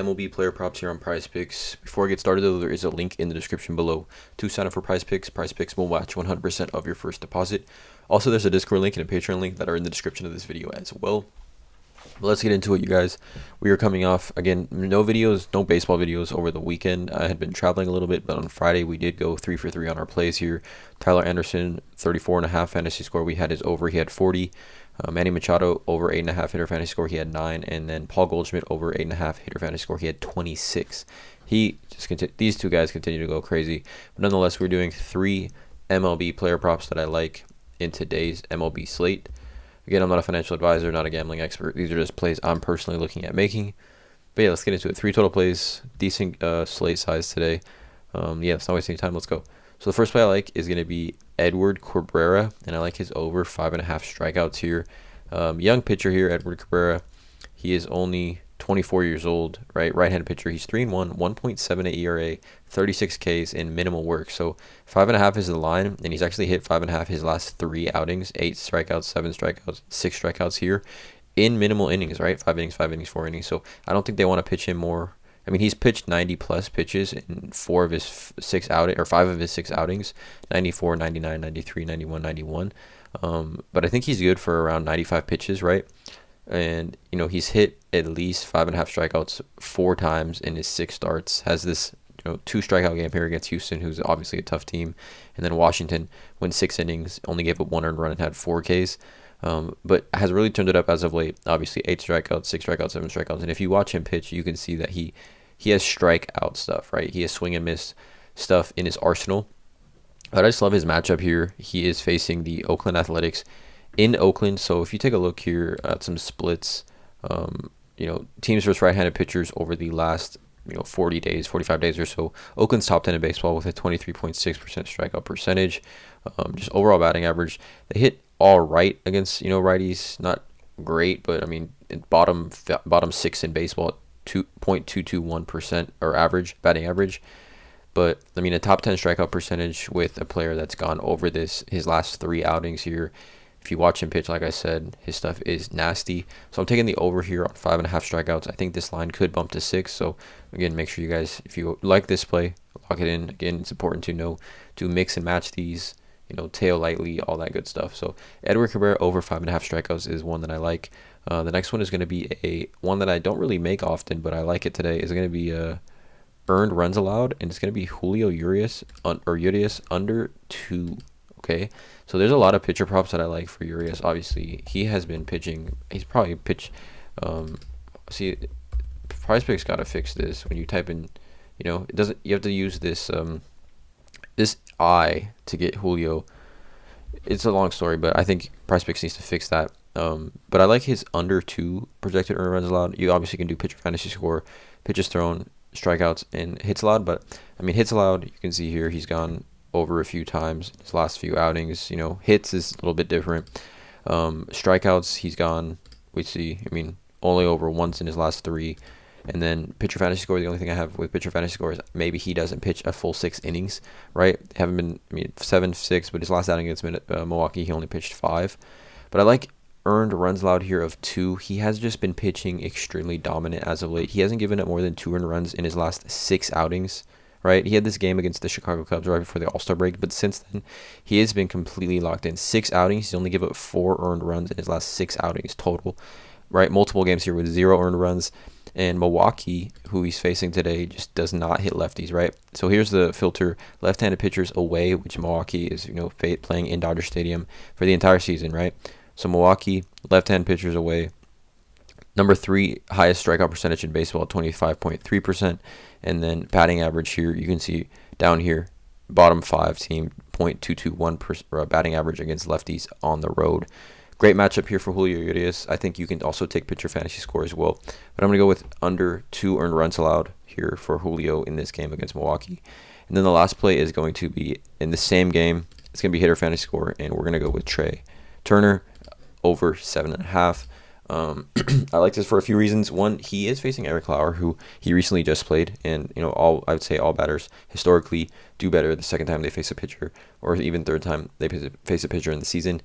MLB player props here on PrizePicks. Before I get started, though, there is a link in the description below to sign up for PrizePicks. PrizePicks will match 100% of your first deposit. Also, there's a Discord link and a Patreon link that are in the description of this video as well. But let's get into it, you guys. We are coming off, again, no baseball videos over the weekend. I had been traveling a little bit, but on Friday we did go 3 for 3 on our plays here. Tyler Anderson, 34.5 fantasy score. We had his over. He had 40. Manny Machado, over 8.5 hitter fantasy score. He had 9. And then Paul Goldschmidt, over 8.5 hitter fantasy score. He had 26. These two guys continue to go crazy. But nonetheless, we're doing 3 MLB player props that I like in today's MLB slate. Again, I'm not a financial advisor, not a gambling expert. These are just plays I'm personally looking at making. But yeah, let's get into it. 3 total plays, decent slate size today. Let's not waste any time. Let's go. So the first play I like is going to be Edward Cabrera, and I like his over 5.5 strikeouts here. Young pitcher here, Edward Cabrera. He is only 24 years old, right-handed pitcher. He's 3-1, 1.78 ERA, 36 Ks in minimal work. So 5.5 is the line, and he's actually hit 5.5 his last 3 outings, 8 strikeouts, 7 strikeouts, 6 strikeouts here in minimal innings, right? 5 innings, 5 innings, 4 innings. So I don't think they want to pitch him more. I mean, he's pitched 90 plus pitches in 5 of his 6 outings, 94, 99, 93, 91, 91. But I think he's good for around 95 pitches, right? And, he's hit at least 5.5 strikeouts 4 times in his 6 starts. Has this, 2 strikeout game here against Houston, who's obviously a tough team. And then Washington went 6 innings, only gave up 1 earned run and had 4 Ks. But has really turned it up as of late. Obviously, 8 strikeouts, 6 strikeouts, 7 strikeouts. And if you watch him pitch, you can see that he has strikeout stuff, right? He has swing and miss stuff in his arsenal. But I just love his matchup here. He is facing the Oakland Athletics in Oakland. So if you take a look here at some splits, teams versus right-handed pitchers over the last 45 days or so. Oakland's top 10 in baseball with a 23.6% strikeout percentage. Just overall batting average, they hit all right against righties. Not great, but I mean bottom 6 in baseball, 2.221% or batting average. But I mean a top 10 strikeout percentage with a player that's gone over his last 3 outings here. If you watch him pitch, like I said, his stuff is nasty. So I'm taking the over here on 5.5 strikeouts. I think this line could bump to 6. So again, make sure you guys, if you like this play, lock it in. Again, it's important to know to mix and match these, tail lightly, all that good stuff. So Edward Cabrera over 5.5 strikeouts is one that I like. The next one is going to be one that I don't really make often, but I like it today. Is going to be earned runs allowed, and it's going to be Julio Urias under 2. Okay, so there's a lot of pitcher props that I like for Urias. Obviously, he has been pitching. He's probably pitched. PrizePicks got to fix this. When you type in, it doesn't. You have to use this this I to get Julio. It's a long story, but I think PrizePicks needs to fix that. But I like his under 2 projected earned runs allowed. You obviously can do pitcher fantasy score, pitches thrown, strikeouts, and hits allowed. But I mean, hits allowed, you can see here he's gone over a few times his last few outings. Hits is a little bit different. Strikeouts, he's gone, only over once in his last 3. And then pitcher fantasy score, the only thing I have with pitcher fantasy score is maybe he doesn't pitch a full 6 innings, right? Haven't been 7-6, but his last outing against Milwaukee, he only pitched 5. But I like earned runs allowed here of 2. He has just been pitching extremely dominant as of late. He hasn't given up more than 2 earned runs in his last 6 outings. Right, he had this game against the Chicago Cubs right before the All-Star break, but since then, he has been completely locked in. 6 outings, he's only given up 4 earned runs in his last 6 outings total. Right, multiple games here with 0 earned runs, and Milwaukee, who he's facing today, just does not hit lefties. Right, so here's the filter: left-handed pitchers away, which Milwaukee is playing in Dodger Stadium for the entire season. Right, so Milwaukee left-handed pitchers away. Number 3 highest strikeout percentage in baseball, 25.3%. And then batting average here, you can see down here, bottom 5 team, 0.221 batting average against lefties on the road. Great matchup here for Julio Urias. I think you can also take pitcher fantasy score as well. But I'm going to go with under 2 earned runs allowed here for Julio in this game against Milwaukee. And then the last play is going to be in the same game. It's going to be hitter fantasy score, and we're going to go with Trey Turner over 7.5. I like this for a few reasons. One, he is facing Eric Lauer, who he recently just played, and I would say all batters historically do better the second time they face a pitcher, or even third time they face a pitcher in the season.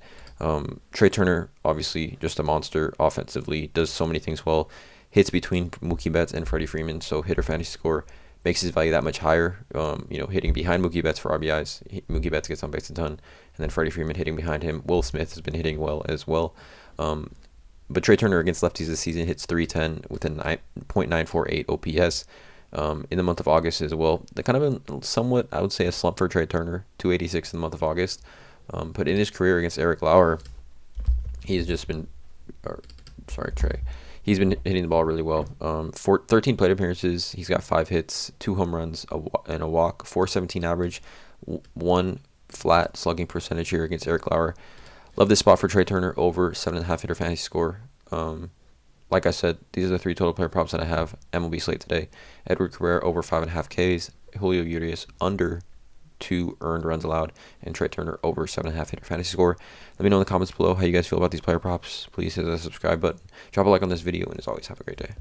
Trey Turner, obviously just a monster offensively, does so many things well. hits between Mookie Betts and Freddie Freeman, so hitter fantasy score makes his value that much higher. Hitting behind Mookie Betts for RBIs. Mookie Betts gets on base a ton, and then Freddie Freeman hitting behind him. Will Smith has been hitting well as well. But Trey Turner against lefties this season hits 310 with a 9.948 OPS. In the month of August as well. The kind of somewhat, I would say, a slump for Trey Turner, 286 in the month of August. But in his career against Eric Lauer, he's just been, Trey. He's been hitting the ball really well. 13 plate appearances. He's got 5 hits, 2 home runs, and a walk. 417 average, 1 flat slugging percentage here against Eric Lauer. Love this spot for Trey Turner over 7.5 hitter fantasy score. Like I said, these are the 3 total player props that I have. MLB slate today. Edward Cabrera over 5.5 Ks. Julio Urias under 2 earned runs allowed. And Trey Turner over 7.5 hitter fantasy score. Let me know in the comments below how you guys feel about these player props. Please hit the subscribe button. Drop a like on this video. And as always, have a great day.